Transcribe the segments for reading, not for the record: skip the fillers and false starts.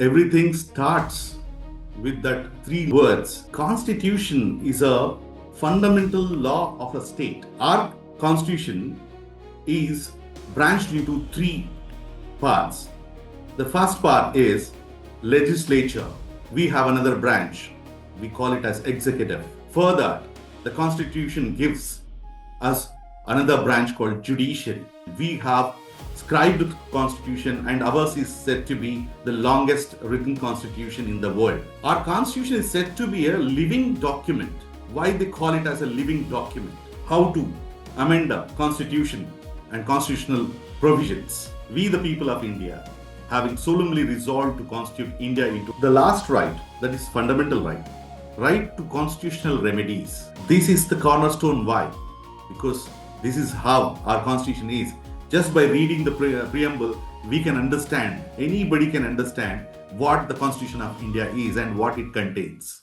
Everything starts with that three words. Constitution is a fundamental law of a state. Our constitution is branched into three parts. The first part is legislature. We have another branch. We call it as executive. Further, the constitution gives us another branch called judiciary. We have scribed constitution, and ours is said to be the longest written constitution in the world. Our constitution is said to be a living document. Why they call it as a living document? How to amend a constitution and constitutional provisions. We, the people of India, having solemnly resolved to constitute India into the last right, that is fundamental right to constitutional remedies. This is the cornerstone. Why? Because this is how our constitution is. Just by reading the preamble, we can understand, anybody can understand what the Constitution of India is and what it contains.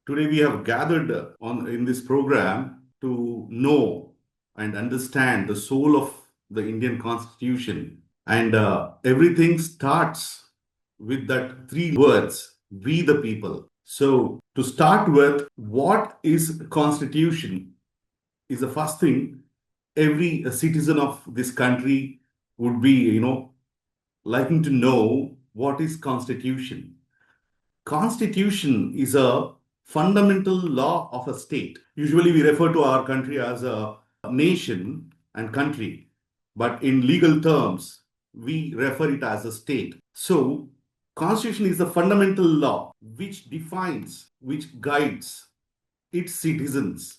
Today we have gathered in this program to know and understand the soul of the Indian Constitution. And everything starts with that three words, we the people. So to start with, what is Constitution is the first thing every citizen of this country would be, liking to know what is Constitution. Constitution is a fundamental law of a state. Usually we refer to our country as a nation and country, but in legal terms, we refer it as a state. So, Constitution is the fundamental law which defines, which guides its citizens,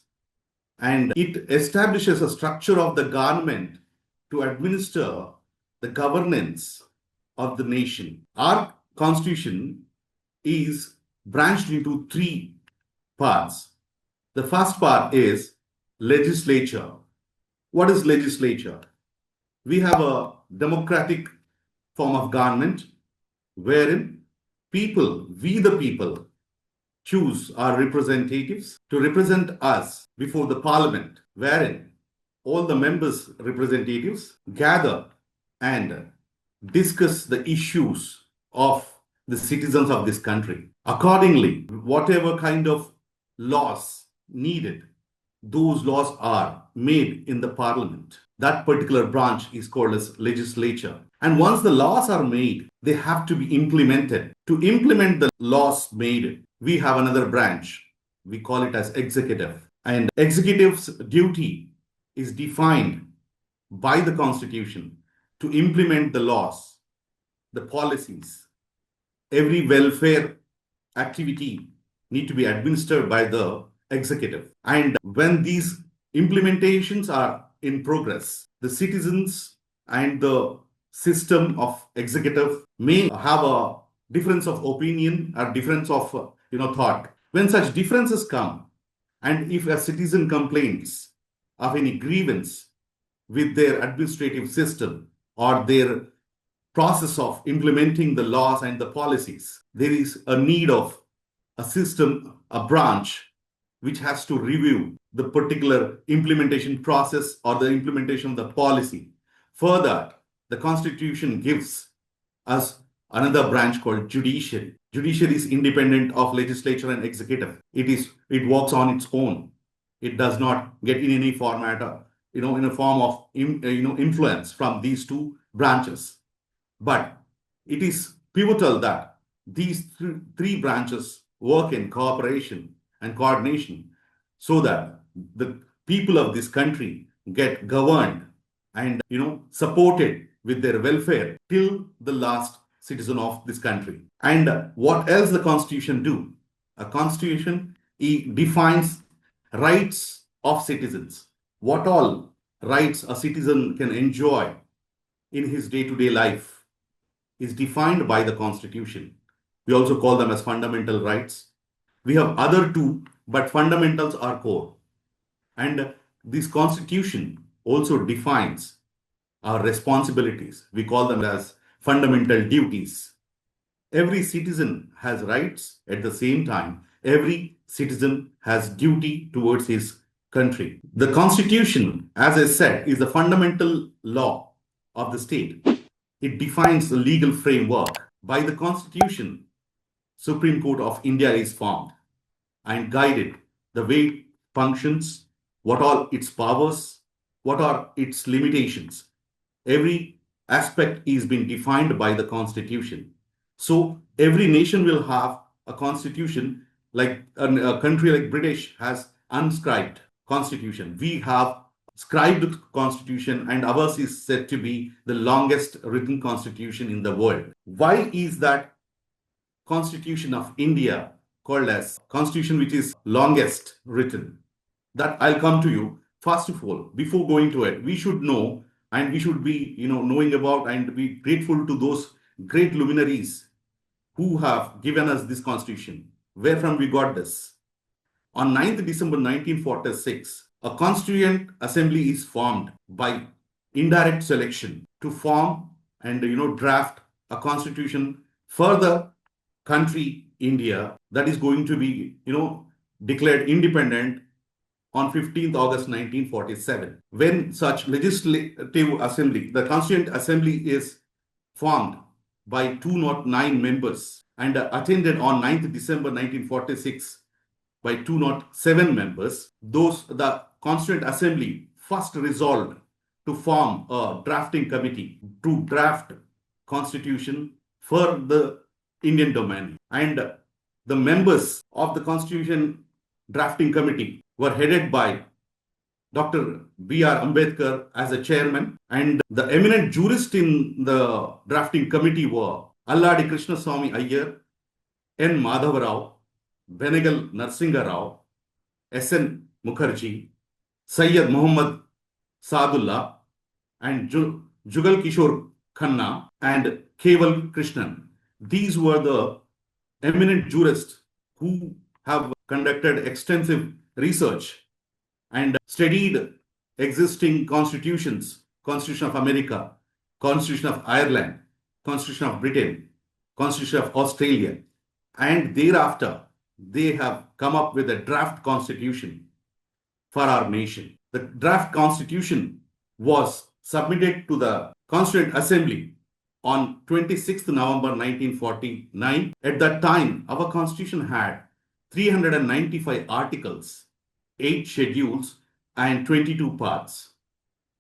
and it establishes a structure of the government to administer the governance of the nation. Our Constitution is branched into three parts. The first part is legislature. What is legislature? We have a democratic form of government wherein people, we the people, choose our representatives to represent us before the parliament, wherein all the members' representatives gather and discuss the issues of the citizens of this country. Accordingly, whatever kind of laws needed, those laws are made in the parliament. That particular branch is called as legislature. And once the laws are made, they have to be implemented. To implement the laws made, we have another branch. We call it as executive. And executive's duty is defined by the Constitution to implement the laws, the policies. Every welfare activity need to be administered by the executive. And when these implementations are in progress, the citizens and the system of executive may have a difference of opinion or difference of thought. When such differences come, and if a citizen complains of any grievance with their administrative system or their process of implementing the laws and the policies, there is a need of a system, a branch, which has to review the particular implementation process or the implementation of the policy. Further, the Constitution gives us another branch called judiciary. Judiciary is independent of legislature and executive. It works on its own. It does not get in any format, in a form of influence from these two branches. But it is pivotal that these three branches work in cooperation and coordination so that the people of this country get governed and supported with their welfare till the last citizen of this country. And what else the Constitution do? A Constitution defines rights of citizens. What all rights a citizen can enjoy in his day-to-day life is defined by the Constitution. We also call them as fundamental rights. We have other two, but fundamentals are core. And this Constitution also defines our responsibilities. We call them as fundamental duties. Every citizen has rights. At the same time, every citizen has duty towards his country. The Constitution, as I said, is the fundamental law of the state. It defines the legal framework. By the Constitution, Supreme Court of India is formed and guided the way it functions, what are its powers, what are its limitations. Every aspect is being defined by the Constitution. So every nation will have a constitution, like a country like British has unscribed constitution. We have scribed constitution, and ours is said to be the longest written constitution in the world. Why is that Constitution of India called as constitution which is longest written? That I'll come to you. First of all, before going to it, we should know, and we should be knowing about and be grateful to those great luminaries who have given us this constitution. Where from we got this? On 9th December 1946, a constituent assembly is formed by indirect selection to form and draft a constitution for the country India that is going to be declared independent on 15th August 1947. When such legislative assembly, the constituent assembly is formed by 209 members and attended on 9th December 1946 by 207 members. The Constituent Assembly first resolved to form a drafting committee to draft constitution for the Indian domain. And the members of the Constitution Drafting Committee were headed by Dr. B.R. Ambedkar as a chairman, and the eminent jurists in the drafting committee were Alladi Krishnaswamy Iyer, N. Madhava Rao, Benegal Narsinga Rao, S.N. Mukherjee, Sayyid Muhammad Sadullah, and Jugal Kishore Khanna, and Keval Krishnan. These were the eminent jurists who have conducted extensive research and studied existing constitutions, Constitution of America, Constitution of Ireland, Constitution of Britain, Constitution of Australia, and thereafter they have come up with a draft constitution for our nation. The draft constitution was submitted to the Constituent Assembly on 26th November 1949. At that time, our constitution had 395 articles, 8 schedules, and 22 parts.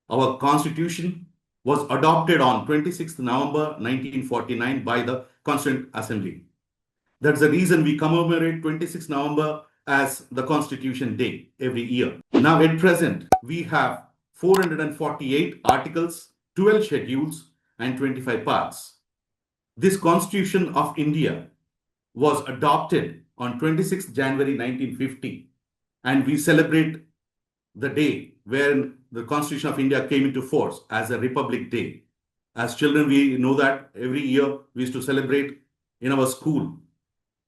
Our constitution was adopted on 26th November 1949 by the Constituent Assembly. That's the reason we commemorate 26th November as the Constitution Day every year. Now at present, we have 448 articles, 12 schedules, and 25 parts. This Constitution of India was adopted on 26th January 1950, and we celebrate the day when the Constitution of India came into force as a Republic Day. As children, we know that every year we used to celebrate in our school.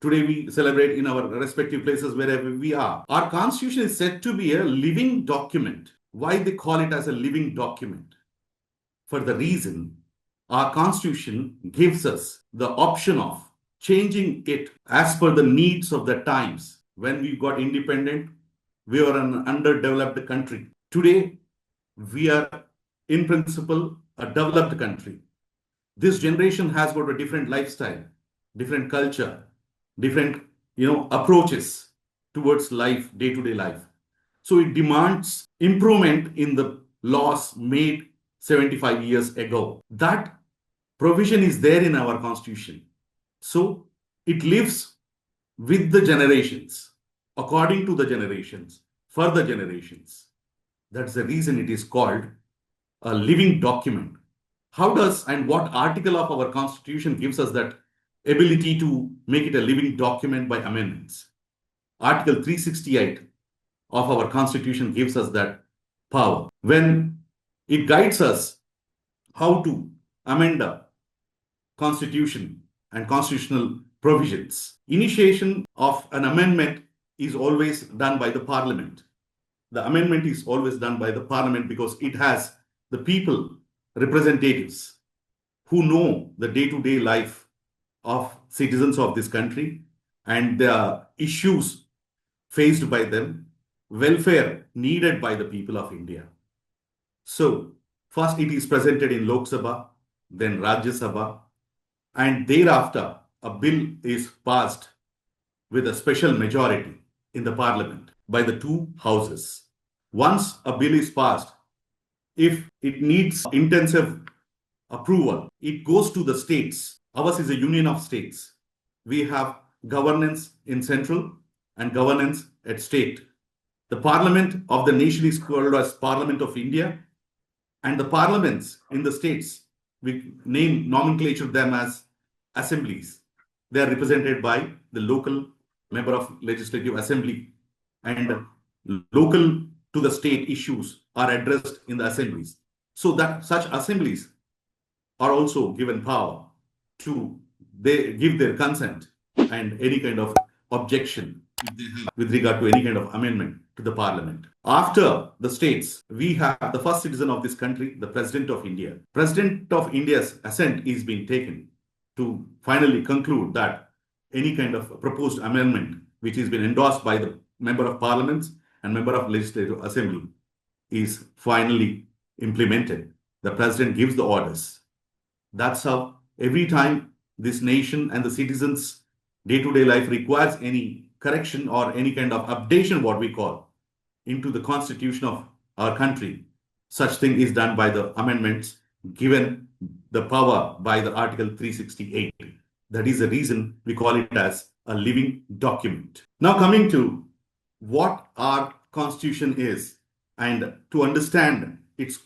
Today we celebrate in our respective places wherever we are. Our Constitution is said to be a living document. Why they call it as a living document? For the reason our Constitution gives us the option of changing it as per the needs of the times. When we got independent, we were an underdeveloped country. Today, we are in principle a developed country. This generation has got a different lifestyle, different culture, different approaches towards life, day-to-day life. So it demands improvement in the laws made 75 years ago. That provision is there in our Constitution. So it lives with the generations, according to the generations, for the generations. That's the reason it is called a living document. How does and what article of our Constitution gives us that ability to make it a living document by amendments? Article 368 of our Constitution gives us that power. When it guides us how to amend constitution and constitutional provisions. Initiation of an amendment is always done by the parliament. The amendment is always done by the parliament because it has the people, representatives, who know the day-to-day life of citizens of this country and the issues faced by them, welfare needed by the people of India. So, first it is presented in Lok Sabha, then Rajya Sabha, and thereafter a bill is passed with a special majority in the parliament by the two houses. Once a bill is passed, if it needs intensive approval, it goes to the states. Ours is a union of states. We have governance in central and governance at state. The parliament of the nation is called as Parliament of India, and the parliaments in the states, we nomenclature them as assemblies. They are represented by the local member of legislative assembly, and local to the state issues are addressed in the assemblies. So that such assemblies are also given power to they give their consent and any kind of objection with regard to any kind of amendment to the parliament. After the states, we have the first citizen of this country, the President of India. President of India's assent is being taken to finally conclude that any kind of proposed amendment which has been endorsed by the member of parliaments and member of legislative assembly is finally implemented. The president gives the orders. That's how every time this nation and the citizens' day-to-day life requires any correction or any kind of updation, what we call, into the constitution of our country, such thing is done by the amendments given the power by the Article 368. That is the reason we call it as a living document. Now coming to what our constitution is and to understand its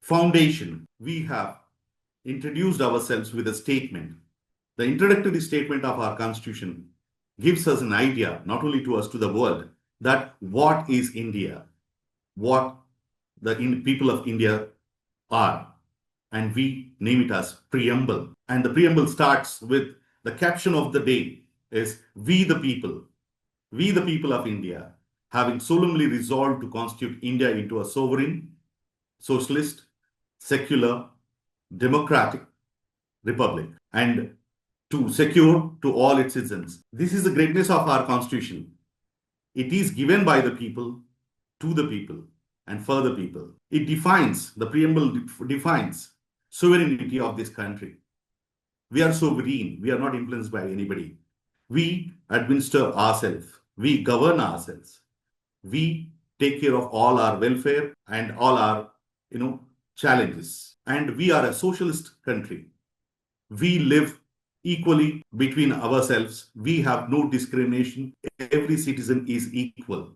foundation, we have introduced ourselves with a statement. The introductory statement of our constitution gives us an idea, not only to us, to the world, that what is India, what the people of India are. And we name it as preamble. And the preamble starts with the caption of the day is we the people of India, having solemnly resolved to constitute India into a sovereign, socialist, secular, democratic republic and to secure to all its citizens. This is the greatness of our constitution. It is given by the people, to the people, and for the people. It defines, the preamble defines sovereignty of this country. We are sovereign. We are not influenced by anybody. We administer ourselves. We govern ourselves. We take care of all our welfare and all our, challenges. And we are a socialist country. We live equally between ourselves. We have no discrimination. Every citizen is equal.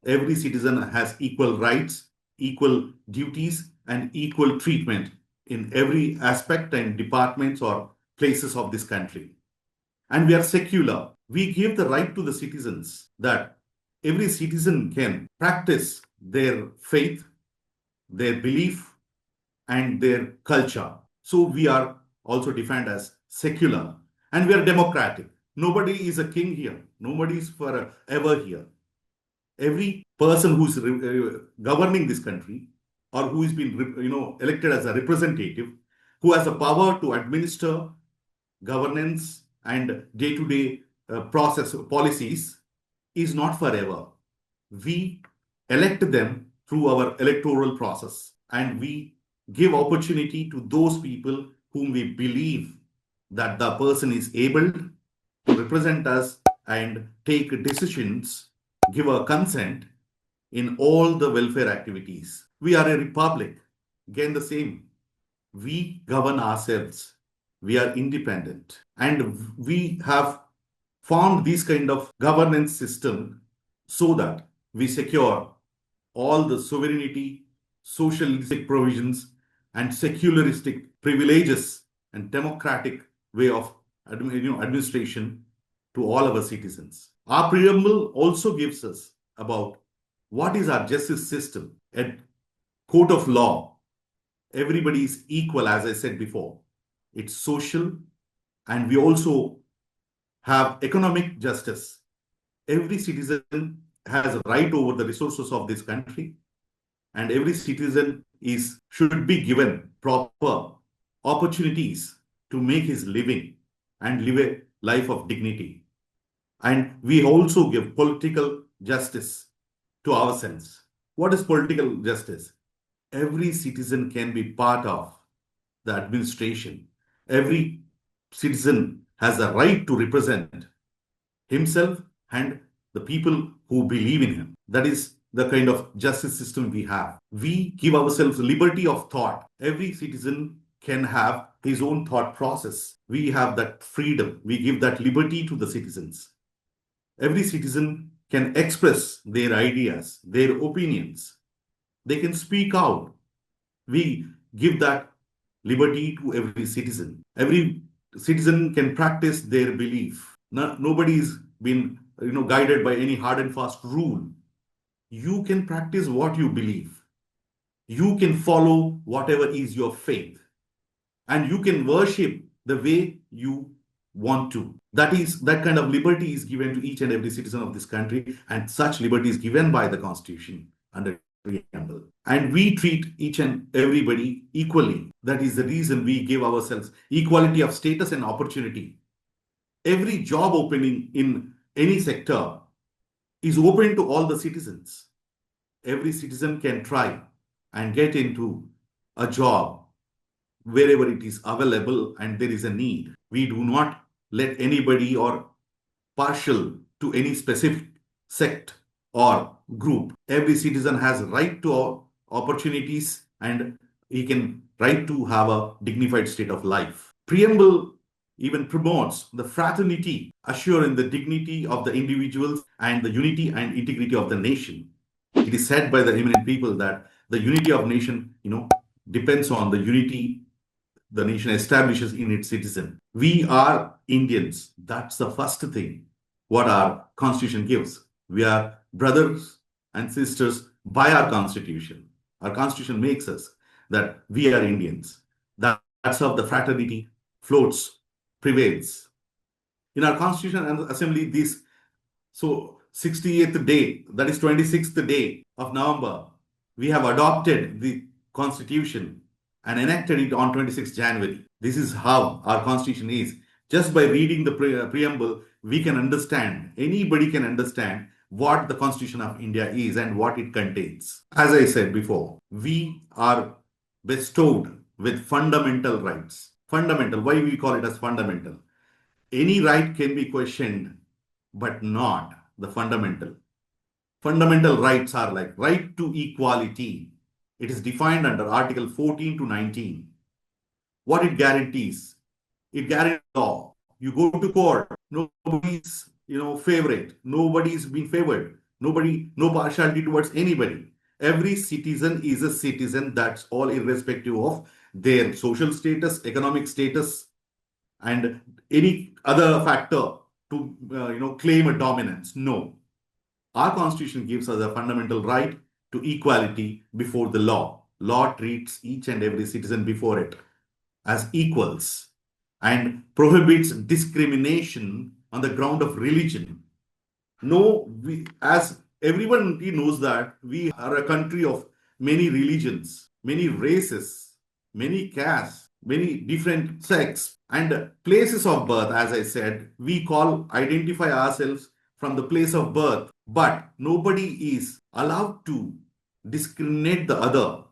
Every citizen has equal rights, equal duties, and equal treatment in every aspect and departments or places of this country. And we are secular. We give the right to the citizens that every citizen can practice their faith, their belief, and their culture. So we are also defined as secular, and we are democratic. Nobody is a king here. Nobody is forever here. Every person who's governing this country or who is being elected as a representative, who has the power to administer governance and day-to-day process policies, is not forever. We elect them through our electoral process, and we give opportunity to those people whom we believe that the person is able to represent us and take decisions, give a consent in all the welfare activities. We are a republic. Again, the same. We govern ourselves. We are independent. And we have formed this kind of governance system so that we secure all the sovereignty, socialistic provisions, and secularistic privileges and democratic way of administration to all our citizens. Our preamble also gives us about what is our justice system. At court of law, everybody is equal, as I said before. it's social, and we also have economic justice. Every citizen has a right over the resources of this country, and every citizen is should be given proper opportunities to make his living and live a life of dignity. And we also give political justice to ourselves. What is political justice? Every citizen can be part of the administration. Every citizen has a right to represent himself and the people who believe in him. That is the kind of justice system we have. We give ourselves liberty of thought. Every citizen can have his own thought process. We have that freedom. We give that liberty to the citizens. Every citizen can express their ideas, their opinions. They can speak out. We give that liberty to every citizen. Every citizen can practice their belief. Nobody is been guided by any hard and fast rule. You can practice what you believe. You can follow whatever is your faith, and you can worship the way you want to. That kind of liberty is given to each and every citizen of this country, and such liberty is given by the Constitution under preamble. And we treat each and everybody equally. That is the reason we give ourselves equality of status and opportunity. Every job opening in any sector is open to all the citizens. Every citizen can try and get into a job wherever it is available and there is a need. We do not let anybody or partial to any specific sect or group. Every citizen has right to opportunities, and he can right to have a dignified state of life. Preamble even promotes the fraternity, assuring the dignity of the individuals and the unity and integrity of the nation. It is said by the eminent people that the unity of nation, depends on the unity the nation establishes in its citizen. We are Indians. That's the first thing what our constitution gives. We are brothers and sisters by our constitution. Our constitution makes us that we are Indians. That's how the fraternity floats, prevails. In our constitution and assembly, this 68th day, that is 26th day of November, we have adopted the constitution and enacted it on 26th January. This is how our constitution is. Just by reading the preamble, we can understand, anybody can understand what the Constitution of India is and what it contains. As I said before, we are bestowed with fundamental rights. Fundamental, why we call it as fundamental? Any right can be questioned, but not the fundamental. Fundamental rights are like right to equality. It is defined under Article 14 to 19. What it guarantees? It guarantees law. You go to court, nobody's favorite. Nobody's been favored. No partiality towards anybody. Every citizen is a citizen. That's all, irrespective of their social status, economic status, and any other factor to claim a dominance. No. Our constitution gives us a fundamental right to equality before the law. Law treats each and every citizen before it as equals and prohibits discrimination on the ground of religion. No, as everyone knows that we are a country of many religions, many races, many castes, many different sects and places of birth. As I said, we identify ourselves from the place of birth, but nobody is allowed to discriminate the other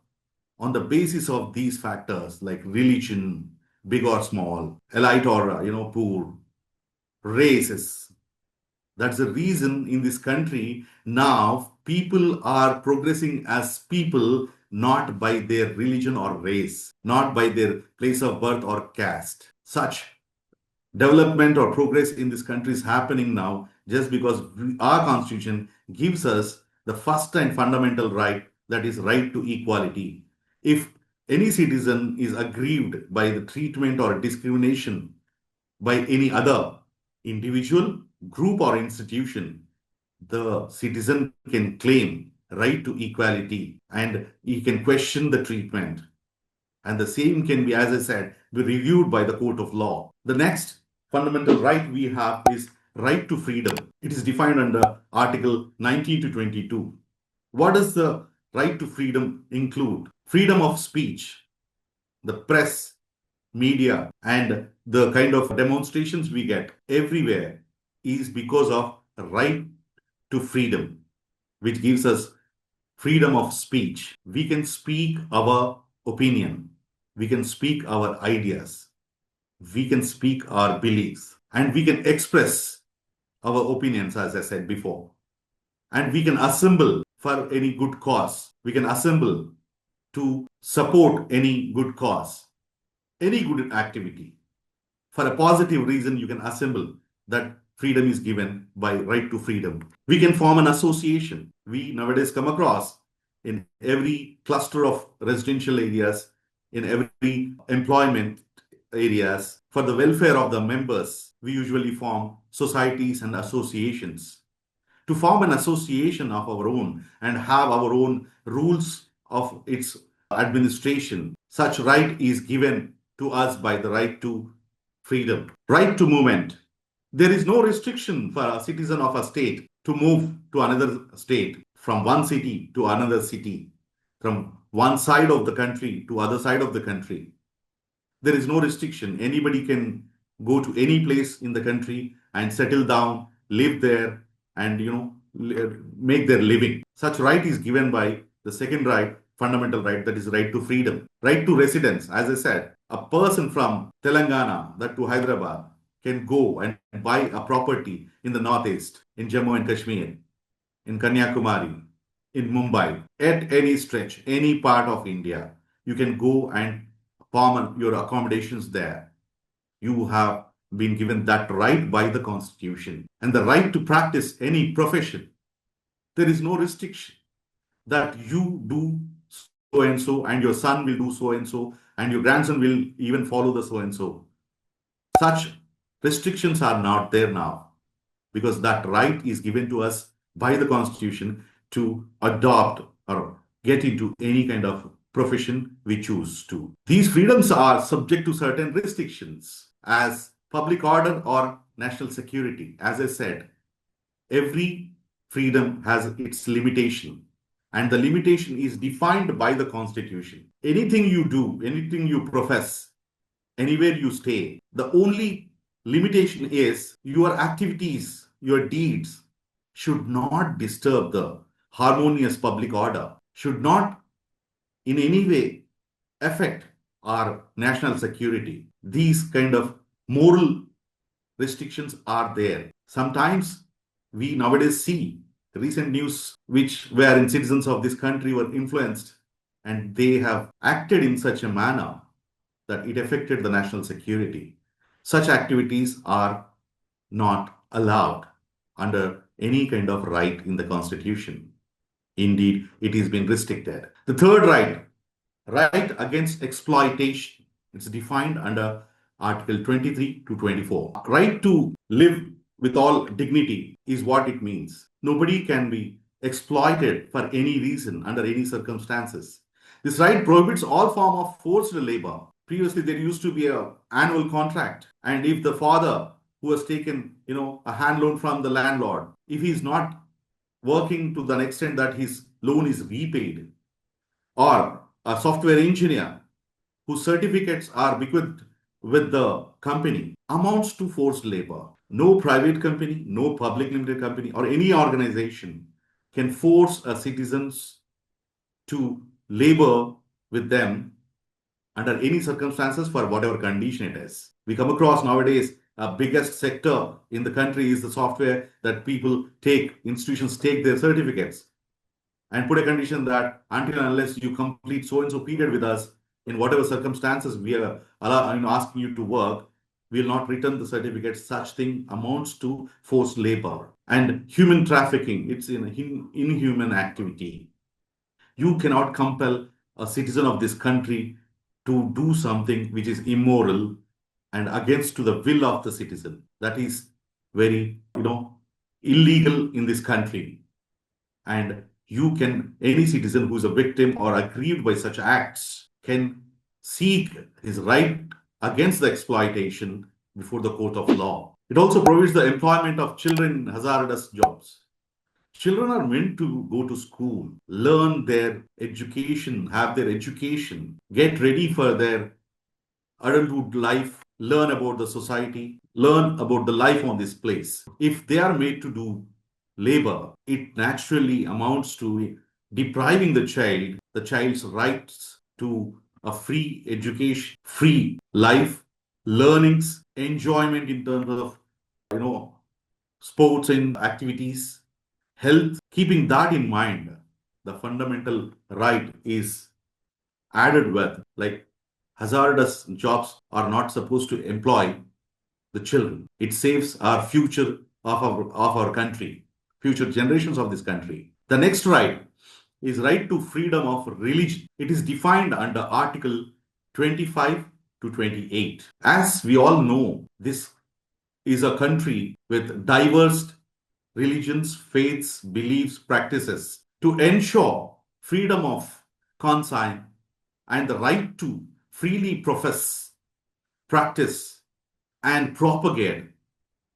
on the basis of these factors like religion, big or small, elite or poor, races. That's the reason in this country now people are progressing as people, not by their religion or race, not by their place of birth or caste. Such development or progress in this country is happening now just because our constitution gives us the first and fundamental right, that is right to equality. If any citizen is aggrieved by the treatment or discrimination by any other individual, group or institution, the citizen can claim right to equality and he can question the treatment. And the same can be, as I said, be reviewed by the court of law. The next fundamental right we have is right to freedom. It is defined under Article 19 to 22. What does the right to freedom include? Freedom of speech, the press, media, and the kind of demonstrations we get everywhere is because of right to freedom, which gives us freedom of speech. We can speak our opinion, we can speak our ideas, we can speak our beliefs, and we can express our opinions, as I said before. And we can assemble for any good cause. We can assemble to support any good cause, any good activity. For a positive reason, you can assemble. That freedom is given by right to freedom. We can form an association. We nowadays come across in every cluster of residential areas, in every employment areas, for the welfare of the members, we usually form societies and associations. To form an association of our own and have our own rules of its administration, such right is given to us by the right to freedom. Right to movement. There is no restriction for a citizen of a state to move to another state, from one city to another city, from one side of the country to other side of the country. There is no restriction. Anybody can go to any place in the country and settle down, live there, and make their living. Such right is given by the second right, fundamental right, that is right to freedom. Right to residence. As I said, a person from Telangana, that to Hyderabad, can go and buy a property in the northeast, in Jammu and Kashmir, in Kanyakumari, in Mumbai, at any stretch, any part of India. You can go and form your accommodations there. You have been given that right by the Constitution, and the right to practice any profession. There is no restriction that you do so and so, and your son will do so and so, and your grandson will even follow the so and so. Such restrictions are not there now, because that right is given to us by the Constitution to adopt or get into any kind of profession we choose to. These freedoms are subject to certain restrictions, as public order or national security. As I said, every freedom has its limitation, and the limitation is defined by the Constitution. Anything you do, anything you profess, anywhere you stay, the only limitation is your activities, your deeds should not disturb the harmonious public order, should not in any way affect our national security. These kind of moral restrictions are there. Sometimes we nowadays see recent news which wherein citizens of this country were influenced and they have acted in such a manner that it affected the national security. Such activities are not allowed under any kind of right in the Constitution. Indeed, it has been restricted. The third right, right against exploitation. It's defined under Article 23 to 24. Right to live with all dignity is what it means. Nobody can be exploited for any reason under any circumstances. This right prohibits all form of forced labor. Previously, there used to be an annual contract, and if the father who has taken, a hand loan from the landlord, if he is not working to the extent that his loan is repaid, or a software engineer whose certificates are bequeathed with the company, amounts to forced labor. No private company, no public limited company, or any organization can force a citizens to labor with them under any circumstances for whatever condition it is. We come across nowadays biggest sector in the country is the software that people take, institutions take their certificates and put a condition that until and unless you complete so and so period with us, in whatever circumstances we are asking you to work, we will not return the certificate. Such thing amounts to forced labor and human trafficking. It's an inhuman activity. You cannot compel a citizen of this country to do something which is immoral and against to the will of the citizen. That is very, illegal in this country. And any citizen who is a victim or aggrieved by such acts can seek his right against the exploitation before the court of law. It also provides the employment of children in hazardous jobs. Children are meant to go to school, learn their education, have their education, get ready for their adulthood life, learn about the society, learn about the life on this place. If they are made to do labor, it naturally amounts to depriving the child's rights to a free education, free life, learnings, enjoyment in terms of, you know, sports and activities, health. Keeping that in mind, the fundamental right is added with, like, hazardous jobs are not supposed to employ the children. It saves our future of our country, future generations of this country. The next right is right to freedom of religion. It is defined under Article 25 to 28. As we all know, this is a country with diverse religions, faiths, beliefs, practices. To ensure freedom of conscience and the right to freely profess, practice, and propagate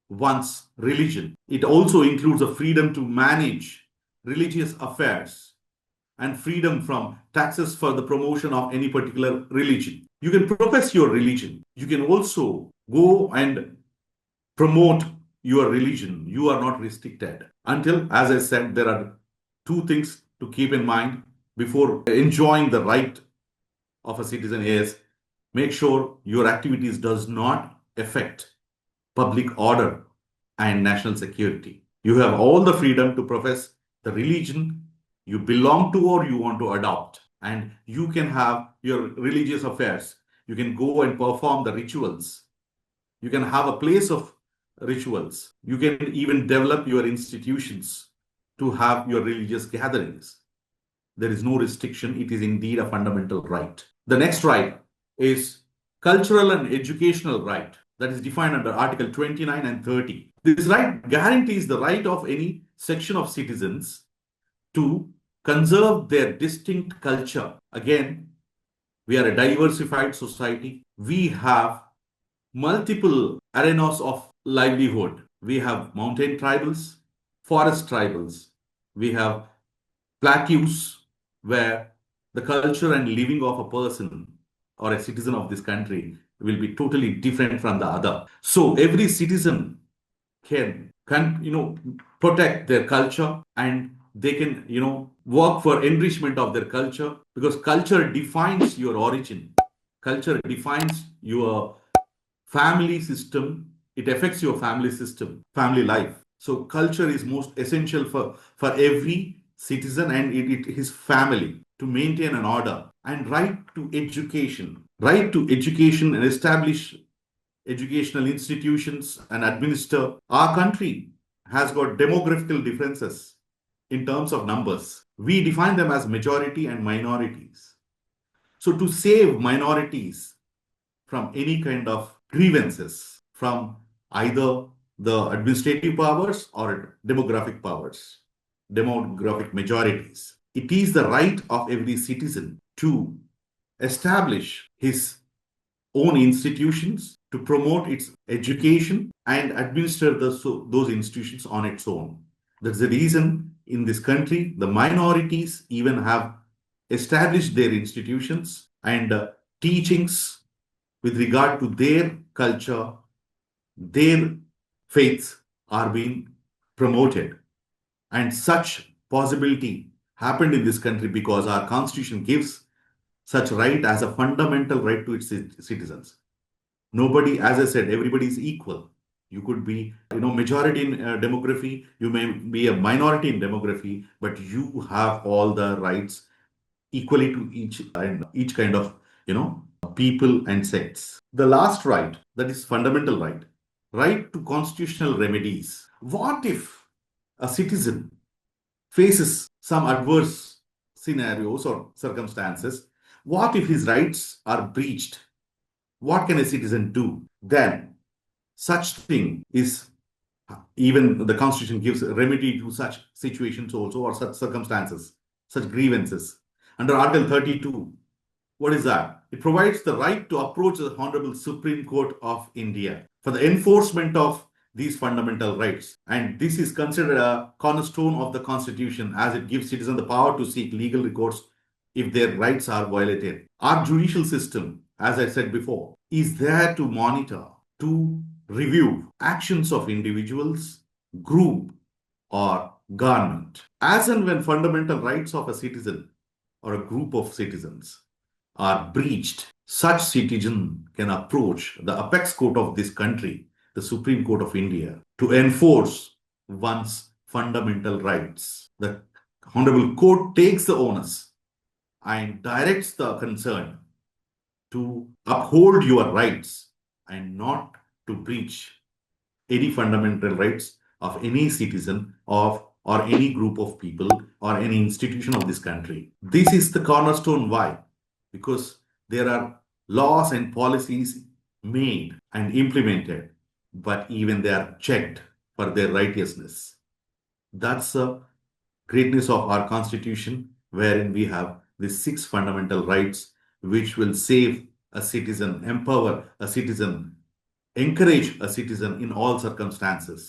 one's religion. It also includes a freedom to manage religious affairs and freedom from taxes for the promotion of any particular religion. You can profess your religion. You can also go and promote your religion. You are not restricted. Until, as I said, there are two things to keep in mind before enjoying the right of a citizen is make sure your activities does not affect public order and national security. You have all the freedom to profess the religion you belong to or you want to adopt. And you can have your religious affairs. You can go and perform the rituals. You can have a place of rituals. You can even develop your institutions to have your religious gatherings. There is no restriction. It is indeed a fundamental right. The next right is cultural and educational right that is defined under Article 29 and 30. This right guarantees the right of any section of citizens to conserve their distinct culture. Again, we are a diversified society. We have multiple arenas of livelihood. We have mountain tribals, forest tribals. We have plateaus where the culture and living of a person or a citizen of this country will be totally different from the other. So every citizen can protect their culture, and they can work for enrichment of their culture, because culture defines your origin. Culture defines your family system. It affects your family system, family life. So culture is most essential for every citizen and his family to maintain an order. And right to education. Right to education and establish educational institutions and administer. Our country has got demographical differences in terms of numbers. We define them as majority and minorities. So to save minorities from any kind of grievances from either the administrative powers or demographic powers, demographic majorities, it is the right of every citizen to establish his own institutions, to promote its education and administer those institutions on its own. That's the reason in this country, the minorities even have established their institutions and teachings with regard to their culture, their faiths are being promoted. And such possibility happened in this country because our constitution gives such right as a fundamental right to its citizens. Nobody, as I said, everybody is equal. You could be, majority in demography, you may be a minority in demography, but you have all the rights equally to each kind of, people and sects. The last right, that is fundamental right, right to constitutional remedies. What if a citizen faces some adverse scenarios or circumstances? What if his rights are breached? What can a citizen do? Then such thing is, even the constitution gives a remedy to such situations also, or such circumstances, such grievances. Under Article 32, What is that? It provides the right to approach the Honorable Supreme Court of India for the enforcement of these fundamental rights. And this is considered a cornerstone of the Constitution as it gives citizens the power to seek legal recourse if their rights are violated. Our judicial system, as I said before, is there to monitor, to review actions of individuals, group, or government. As and when fundamental rights of a citizen or a group of citizens are breached, such citizen can approach the apex court of this country, the Supreme Court of India, to enforce one's fundamental rights. The Honorable Court takes the onus and directs the concerned to uphold your rights and not to breach any fundamental rights of any citizen of or any group of people or any institution of this country. This is the cornerstone. Why? Because there are laws and policies made and implemented, but even they are checked for their righteousness. That's the greatness of our constitution, wherein we have these six fundamental rights which will save a citizen, empower a citizen, encourage a citizen in all circumstances.